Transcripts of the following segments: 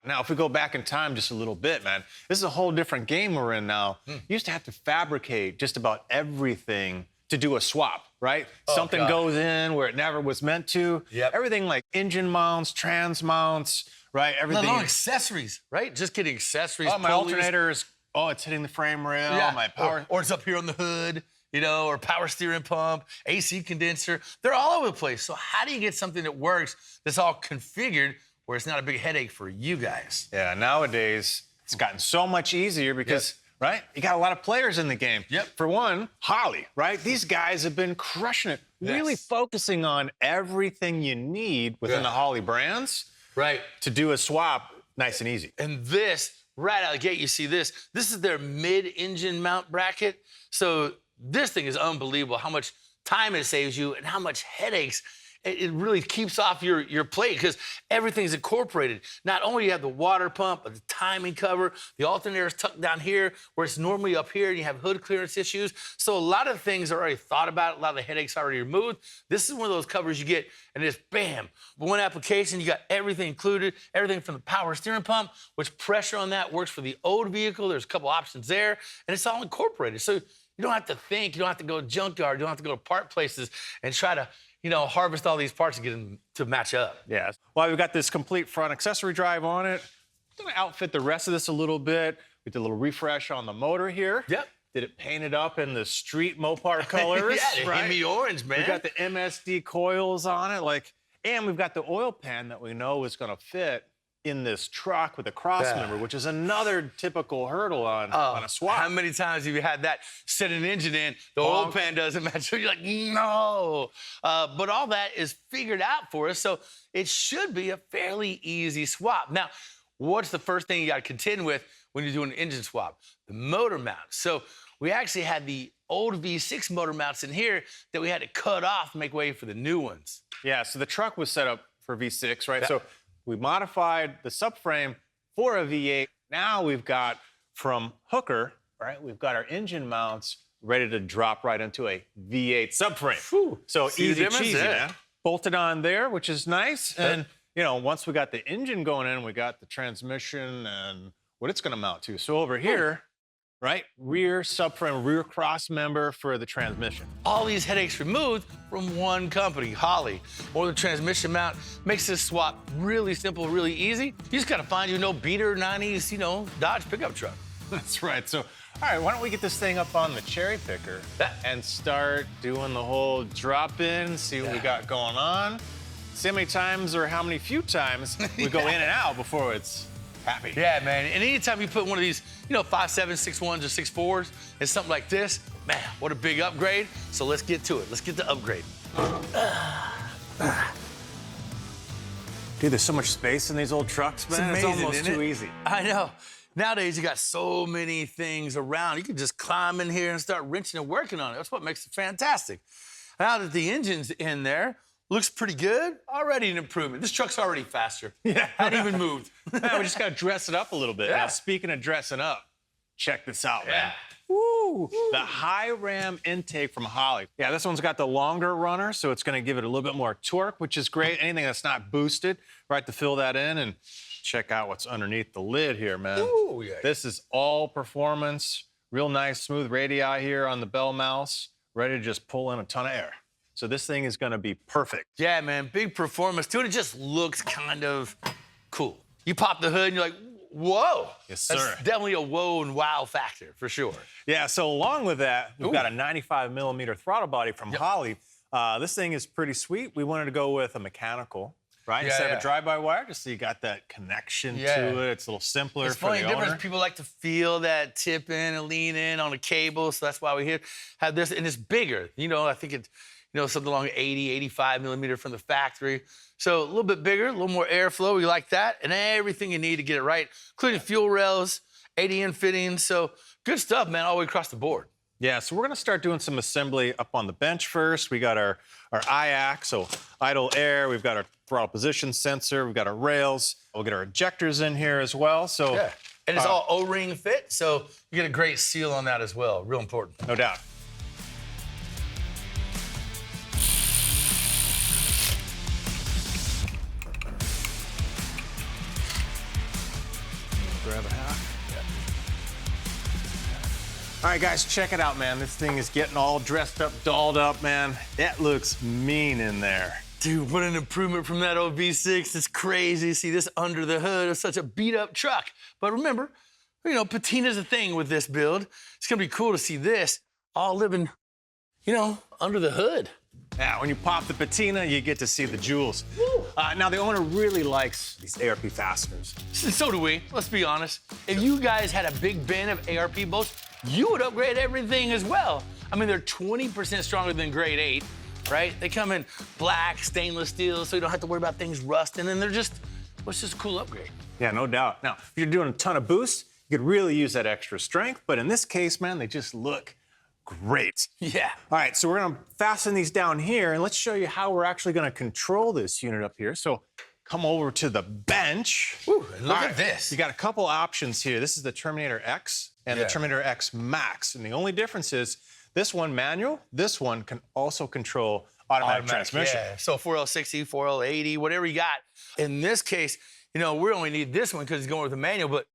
Now, if we go back in time just a little bit, man, this is a whole different game we're in now. You used to have to fabricate just about everything to do a swap, right? Something goes in where it never was meant to. Everything like engine mounts, trans mounts, right? Everything. No, accessories, right? Just getting accessories. Oh, my alternator is, it's hitting the frame rail. My power. Or it's up here on the hood, you know, or power steering pump, AC condenser. They're all over the place. So how do you get something that works, that's all configured, where it's not a big headache for you guys? Yeah, nowadays, it's gotten so much easier because, right, you got a lot of players in the game. For one, Holley, right? These guys have been crushing it, really focusing on everything you need within the Holley brands to do a swap nice and easy. And this, right out of the gate, you see this. This is their mid-engine mount bracket. So this thing is unbelievable, how much time it saves you and how much headaches it really keeps off your plate, because everything's incorporated. Not only do you have the water pump, but the timing cover, the alternator is tucked down here where it's normally up here, and you have hood clearance issues. So a lot of things are already thought about, a lot of the headaches are already removed. This is one of those covers you get, and it's bam. One application, you got everything included, everything from the power steering pump, which pressure on that works for the old vehicle. There's a couple options there, and it's all incorporated. So you don't have to think, you don't have to go to junkyard, you don't have to go to part places and try to, you know, harvest all these parts and get them to match up. Yeah. Well, we've got this complete front accessory drive on it. I'm gonna outfit the rest of this a little bit. We did a little refresh on the motor here. Did it painted up in the street Mopar colors. The HEMI orange, man. We got the MSD coils on it, and we've got the oil pan that we know is gonna fit in this truck with a cross member, which is another typical hurdle on a swap. How many times have you had that, set an engine in, the oil pan doesn't match, you're like, no. But all that is figured out for us, so it should be a fairly easy swap. Now, what's the first thing you gotta contend with when you're doing an engine swap? The motor mount. So we actually had the old V6 motor mounts in here that we had to cut off to make way for the new ones. Yeah, so the truck was set up for V6, right? So we modified the subframe for a V8. Now we've got, from Hooker, right, we've got our engine mounts ready to drop right into a V8 subframe. So easy cheesy, man. Bolted on there, which is nice. And, you know, once we got the engine going in, we got the transmission and what it's gonna mount to. So over here, right, rear subframe, rear cross member for the transmission. All these headaches removed from one company, Holley. Or the transmission mount makes this swap really simple, really easy. You just gotta find your no beater 90s, you know, Dodge pickup truck. That's right. So, all right, why don't we get this thing up on the cherry picker and start doing the whole drop in, see what we got going on. See how many times or how many few times we go in and out before it's happy. Yeah, man. And anytime you put one of these, you know, 5.7, 6.1s or 6.4s in something like this, man, what a big upgrade. So let's get to it. Let's get the upgrade. Dude, there's so much space in these old trucks, man. It's amazing, it's almost too easy. I know. Nowadays, you got so many things around. You can just climb in here and start wrenching and working on it. That's what makes it fantastic. Now that the engine's in there, looks pretty good. Already an improvement. This truck's already faster. Hadn't even moved. Yeah, we just got to dress it up a little bit. Now, speaking of dressing up, check this out, man. Woo! The high ram intake from Holley. Yeah, this one's got the longer runner, so it's going to give it a little bit more torque, which is great. Anything that's not boosted, right, to fill that in. And check out what's underneath the lid here, man. Ooh, This is all performance. Real nice, smooth radii here on the bell mouse, ready to just pull in a ton of air. So this thing is gonna be perfect. Yeah, man, big performance too, and it just looks kind of cool. You pop the hood and you're like, whoa. Yes, sir. That's definitely a whoa and wow factor, for sure. Yeah, so along with that, we've got a 95mm throttle body from Holley. This thing is pretty sweet. We wanted to go with a mechanical, right? Instead of a drive-by-wire, just so you got that connection to it. It's a little simpler for the owner. People like to feel that tip in and lean in on a cable, so that's why we have this, and it's bigger. You know, I think it's, you know, something along 80, 85mm from the factory. So a little bit bigger, a little more airflow. We like that. And everything you need to get it right, including fuel rails, ADN fittings. So good stuff, man, all the way across the board. Yeah, so we're gonna start doing some assembly up on the bench first. We got our IAC, so idle air. We've got our throttle position sensor. We've got our rails. We'll get our ejectors in here as well. So and it's all O-ring fit, so you get a great seal on that as well. Real important. No doubt. grab a hat. All right, guys, check it out, man. This thing is getting all dressed up, dolled up, man. That looks mean in there. Dude, what an improvement from that old V6. It's crazy. See, this under the hood is such a beat-up truck. But remember, you know, patina's a thing with this build. It's gonna be cool to see this all living, you know, under the hood. Yeah, when you pop the patina, you get to see the jewels. Now, the owner really likes these ARP fasteners. So do we, let's be honest. If you guys had a big bin of ARP bolts, you would upgrade everything as well. I mean, they're 20% stronger than grade 8, right? They come in black, stainless steel, so you don't have to worry about things rusting, and they're just, well, it's just a cool upgrade. Yeah, no doubt. Now, if you're doing a ton of boost, you could really use that extra strength, but in this case, man, they just look great. Yeah. All right, so we're gonna fasten these down here, and let's show you how we're actually gonna control this unit up here. So come over to the bench. Ooh, look All at this. You got a couple options here. This is the Terminator X and the Terminator X Max, and the only difference is this one manual, this one can also control automatic transmission. Yeah, so 4L60, 4L80, whatever you got. In this case, you know, we only need this one because it's going with the manual, but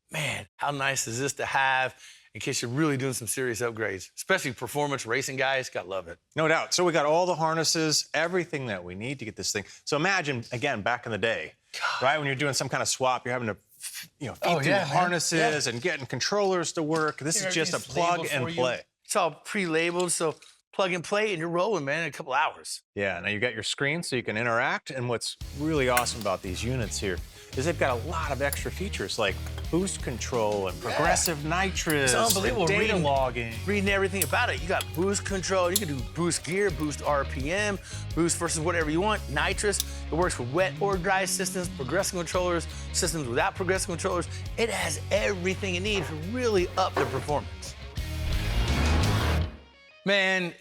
man, how nice is this to have in case you're really doing some serious upgrades, especially performance racing guys, gotta love it. No doubt. So we got all the harnesses, everything that we need to get this thing. So imagine, again, back in the day, right, when you're doing some kind of swap, you're having to, you know, feed through harnesses and getting controllers to work. This is just a plug and play. It's all pre-labeled, so plug and play, and you're rolling, man, in a couple hours. Yeah, now you got your screen so you can interact, and what's really awesome about these units here is they've got a lot of extra features like boost control and progressive nitrous, it's unbelievable. and data logging. Reading everything about it. You got boost control, you can do boost gear, boost RPM, boost versus whatever you want, nitrous. It works with wet or dry systems, progressive controllers, systems without progressive controllers. It has everything it needs to really up the performance. Man,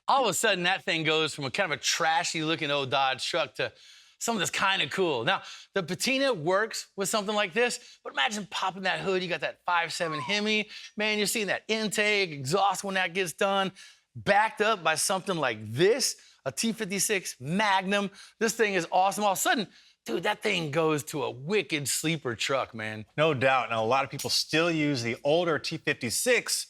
all of a sudden that thing goes from a kind of a trashy looking old Dodge truck to something that's kind of cool. Now, the patina works with something like this, but imagine popping that hood, you got that 5.7 HEMI, man, you're seeing that intake, exhaust when that gets done, backed up by something like this, a T56 Magnum. This thing is awesome. All of a sudden, dude, that thing goes to a wicked sleeper truck, man. No doubt. Now, a lot of people still use the older T56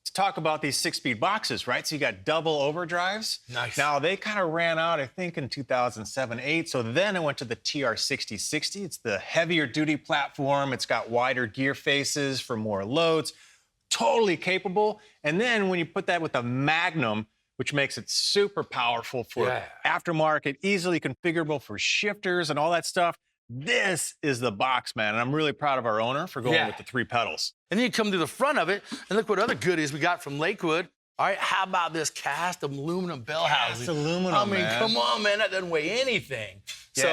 to talk about these 6-speed boxes, right? So you got double overdrives. Nice. Now, they kind of ran out, I think, in 2007-8. So then it went to the TR6060. It's the heavier duty platform. It's got wider gear faces for more loads. Totally capable. And then when you put that with the Magnum, which makes it super powerful for aftermarket, easily configurable for shifters and all that stuff, this is the box, man. And I'm really proud of our owner for going with the 3 pedals. And then you come to the front of it, and look what other goodies we got from Lakewood. All right, how about this cast aluminum bell housing? Cast aluminum, I mean, man. come on, man, that doesn't weigh anything. Yeah, So,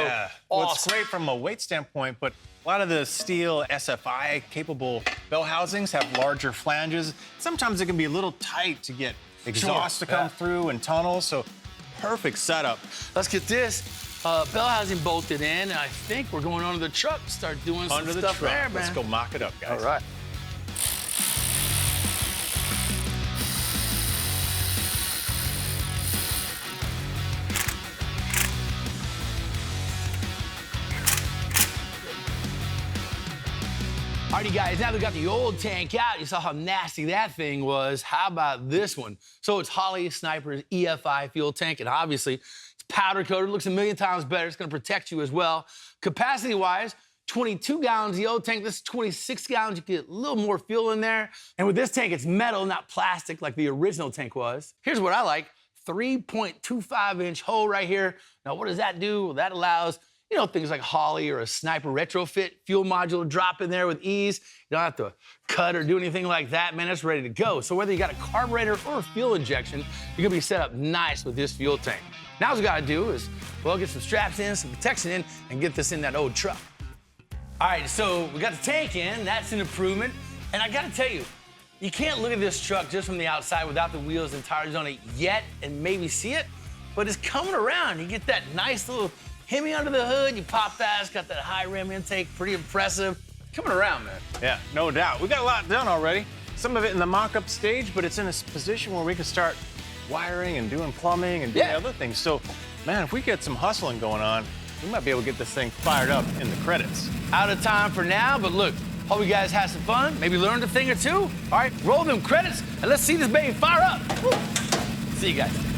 well, it's awesome. great from a weight standpoint, but a lot of the steel SFI-capable bell housings have larger flanges. Sometimes it can be a little tight to get exhaust to come through and tunnels, so perfect setup. Let's get this bell housing bolted in, and I think we're going under the truck to start doing some stuff there, man. Let's go mock it up, guys. All right. Alrighty, guys, now we got the old tank out. You saw how nasty that thing was. How about this one? So it's Holley Sniper's EFI fuel tank, and obviously it's powder coated. Looks a million times better. It's gonna protect you as well. Capacity-wise, 22 gallons, the old tank. This is 26 gallons. You get a little more fuel in there. And with this tank, it's metal, not plastic like the original tank was. Here's what I like. 3.25-inch hole right here. Now, what does that do? Well, that allows, you know, things like Holley or a Sniper retrofit fuel module drop in there with ease. You don't have to cut or do anything like that, man. It's ready to go. So whether you got a carburetor or a fuel injection, you're gonna be set up nice with this fuel tank. Now what we gotta do is, well, get some straps in, some protection in, and get this in that old truck. All right, so we got the tank in. That's an improvement. And I gotta tell you, you can't look at this truck just from the outside without the wheels and tires on it yet and maybe see it, but it's coming around. You get that nice little HEMI under the hood, you pop that, it's got that high rim intake, pretty impressive. Coming around, man. Yeah, no doubt. We got a lot done already. Some of it in the mock-up stage, but it's in a position where we can start wiring and doing plumbing and doing other things. So, man, if we get some hustling going on, we might be able to get this thing fired up in the credits. Out of time for now, but look, Hope you guys had some fun, maybe learned a thing or two. All right, roll them credits, and let's see this baby fire up. Woo. See you guys.